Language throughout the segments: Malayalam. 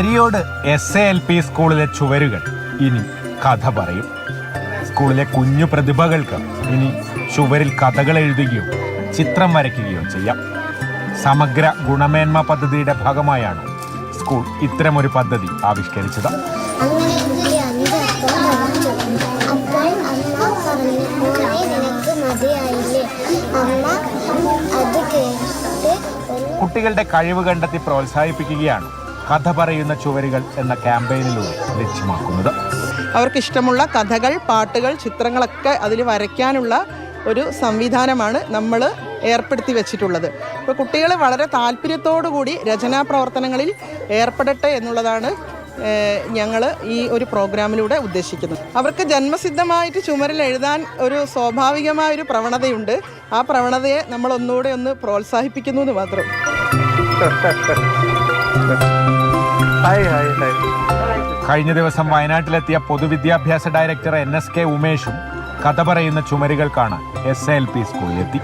തരിയോട് SALP സ്കൂളിലെ ചുവരുകൾ ഇനി കഥ പറയും. സ്കൂളിലെ കുഞ്ഞു പ്രതിഭകൾക്ക് ഇനി ചുവരിൽ കഥകൾ എഴുതുകയോ ചിത്രം വരയ്ക്കുകയോ ചെയ്യാം. സമഗ്ര ഗുണമേന്മ പദ്ധതിയുടെ ഭാഗമായാണ് സ്കൂൾ ഇത്തരമൊരു പദ്ധതി ആവിഷ്കരിച്ചത്. കുട്ടികളുടെ കഴിവ് കണ്ടെത്തി പ്രോത്സാഹിപ്പിക്കുകയാണ് കഥ പറയുന്ന ചുവരുകൾ എന്ന ക്യാമ്പയിനിലൂടെ ലക്ഷ്യമാക്കുന്നത്. അവർക്കിഷ്ടമുള്ള കഥകൾ, പാട്ടുകൾ, ചിത്രങ്ങളൊക്കെ അതിൽ വരയ്ക്കാനുള്ള ഒരു സംവിധാനമാണ് നമ്മൾ ഏർപ്പെടുത്തി വെച്ചിട്ടുള്ളത്. ഇപ്പോൾ കുട്ടികൾ വളരെ താല്പര്യത്തോടു കൂടി രചനാ പ്രവർത്തനങ്ങളിൽ ഏർപ്പെടട്ടെ എന്നുള്ളതാണ് ഞങ്ങൾ ഈ ഒരു പ്രോഗ്രാമിലൂടെ ഉദ്ദേശിക്കുന്നത്. അവർക്ക് ജന്മസിദ്ധമായിട്ട് ചുമരിൽ എഴുതാൻ ഒരു സ്വാഭാവികമായൊരു പ്രവണതയുണ്ട്. ആ പ്രവണതയെ നമ്മൾ ഒന്നുകൂടെ ഒന്ന് പ്രോത്സാഹിപ്പിക്കുന്നു എന്ന് മാത്രം. കഴിഞ്ഞ ദിവസം വയനാട്ടിലെത്തിയ പൊതുവിദ്യാഭ്യാസ ഡയറക്ടർ NSK ഉമേഷും കഥ പറയുന്ന ചുമരുകൾ കാണാൻ SALP സ്കൂളിലെത്തി.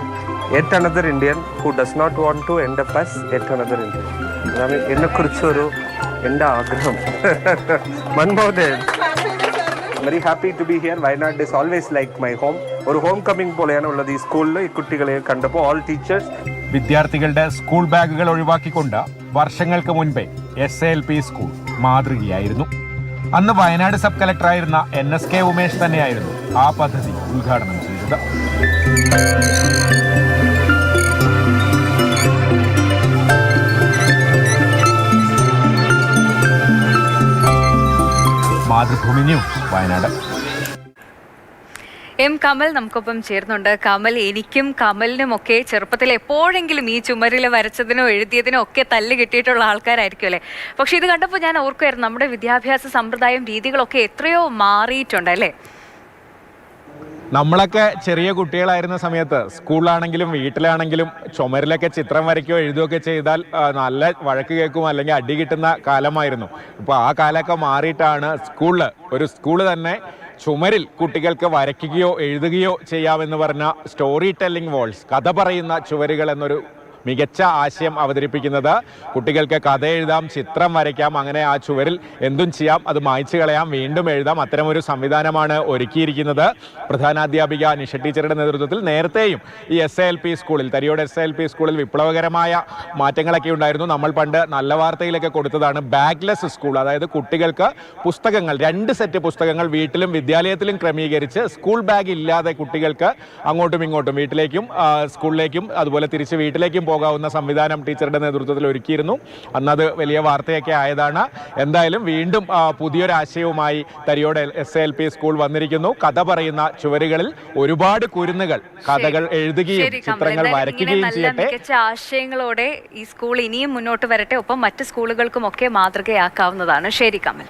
Yet another Indian who does not want to end up as yet another Indian. അതാണ് എന്നെക്കുറിച്ചൊരു എൻ്റെ ആഗ്രഹം. Manmohan, very happy to be here. Wayanad is always like my home. ഒരു ഹോം കമ്മിങ് പോലെയാണ് ഉള്ളത് ഈ സ്കൂളിൽ. ഈ കുട്ടികളെ കണ്ടപ്പോൾ ഓൾ ടീച്ചേഴ്സ്. വിദ്യാർത്ഥികളുടെ സ്കൂൾ ബാഗുകൾ ഒഴിവാക്കിക്കൊണ്ട് വർഷങ്ങൾക്ക് മുൻപേ SALP സ്കൂൾ മാതൃകയായിരുന്നു. അന്ന് വയനാട് സബ് കളക്ടറായിരുന്ന NSK ഉമേഷ് തന്നെയായിരുന്നു ആ പദ്ധതി ഉദ്ഘാടനം ചെയ്തത്. മാതൃഭൂമി ന്യൂസ്, വയനാട്. കമൽ നമുക്കൊപ്പം ചേർന്നുണ്ട്. കമൽ, എനിക്കും കമലിനുമൊക്കെ ചെറുപ്പത്തിൽ എപ്പോഴെങ്കിലും ഈ ചുമരിൽ വരച്ചതിനോ എഴുതിയതിനോ ഒക്കെ തല്ല് കിട്ടിയിട്ടുള്ള ആൾക്കാരായിരിക്കും അല്ലേ? പക്ഷെ ഇത് കണ്ടപ്പോൾ ഞാൻ ഓർക്കുമായിരുന്നു, നമ്മുടെ വിദ്യാഭ്യാസ സമ്പ്രദായം, രീതികളൊക്കെ എത്രയോ മാറിയിട്ടുണ്ട് അല്ലേ? നമ്മളൊക്കെ ചെറിയ കുട്ടികളായിരുന്ന സമയത്ത് സ്കൂളിലാണെങ്കിലും വീട്ടിലാണെങ്കിലും ചുമരിലൊക്കെ ചിത്രം വരയ്ക്കുകയോ എഴുതുകയൊക്കെ ചെയ്താൽ നല്ല വഴക്ക് കേൾക്കും, അല്ലെങ്കിൽ അടി കിട്ടുന്ന കാലമായിരുന്നു. ഇപ്പോൾ ആ കാലമൊക്കെ മാറിയിട്ടാണ് ഒരു സ്കൂള് തന്നെ ചുമരിൽ കുട്ടികൾക്ക് വരയ്ക്കുകയോ എഴുതുകയോ ചെയ്യാമെന്ന് പറഞ്ഞ സ്റ്റോറി ടെല്ലിംഗ് വാൾസ്, കഥ പറയുന്ന ചുവരുകൾ എന്നൊരു മികച്ച ആശയം അവതരിപ്പിക്കുന്നത്. കുട്ടികൾക്ക് കഥ എഴുതാം, ചിത്രം വരയ്ക്കാം, അങ്ങനെ ആ ചുവരിൽ എന്തും ചെയ്യാം, അത് മായ്ച്ചു കളയാം, വീണ്ടും എഴുതാം. അത്തരമൊരു സംവിധാനമാണ് ഒരുക്കിയിരിക്കുന്നത്. പ്രധാനാധ്യാപിക നിഷ ടീച്ചറുടെ നേതൃത്വത്തിൽ നേരത്തെയും ഈ SALP സ്കൂളിൽ, തരിയോട് SALP സ്കൂളിൽ വിപ്ലവകരമായ മാറ്റങ്ങളൊക്കെ ഉണ്ടായിരുന്നു. നമ്മൾ പണ്ട് നല്ല വാർത്തയിലൊക്കെ കൊടുത്തതാണ് ബാഗ്ലെസ് സ്കൂൾ. അതായത് കുട്ടികൾക്ക് പുസ്തകങ്ങൾ, 2 സെറ്റ് പുസ്തകങ്ങൾ വീട്ടിലും വിദ്യാലയത്തിലും ക്രമീകരിച്ച് സ്കൂൾ ബാഗ് ഇല്ലാതെ കുട്ടികൾക്ക് അങ്ങോട്ടും ഇങ്ങോട്ടും വീട്ടിലേക്കും സ്കൂളിലേക്കും അതുപോലെ തിരിച്ച് വീട്ടിലേക്കും പോകാവുന്ന സംവിധാനം ടീച്ചറുടെ നേതൃത്വത്തിൽ ഒരുക്കിയിരുന്നു. അന്നത് വലിയ വാർത്തയൊക്കെ ആയതാണ്. എന്തായാലും വീണ്ടും പുതിയൊരാശയവുമായി തരിയോട് SALP സ്കൂൾ വന്നിരിക്കുന്നു. കഥ പറയുന്ന ചുവരുകളിൽ ഒരുപാട് കുരുന്നുകൾ കഥകൾ എഴുതുകയും ചിത്രങ്ങൾ വരയ്ക്കുകയും ചെയ്യട്ടെ. മികച്ച ആശയങ്ങളോടെ ഈ സ്കൂൾ ഇനിയും മുന്നോട്ട് വരട്ടെ. ഒപ്പം മറ്റ് സ്കൂളുകൾക്കും ഒക്കെ മാതൃകയാക്കാവുന്നതാണ്. ശരി കമൽ.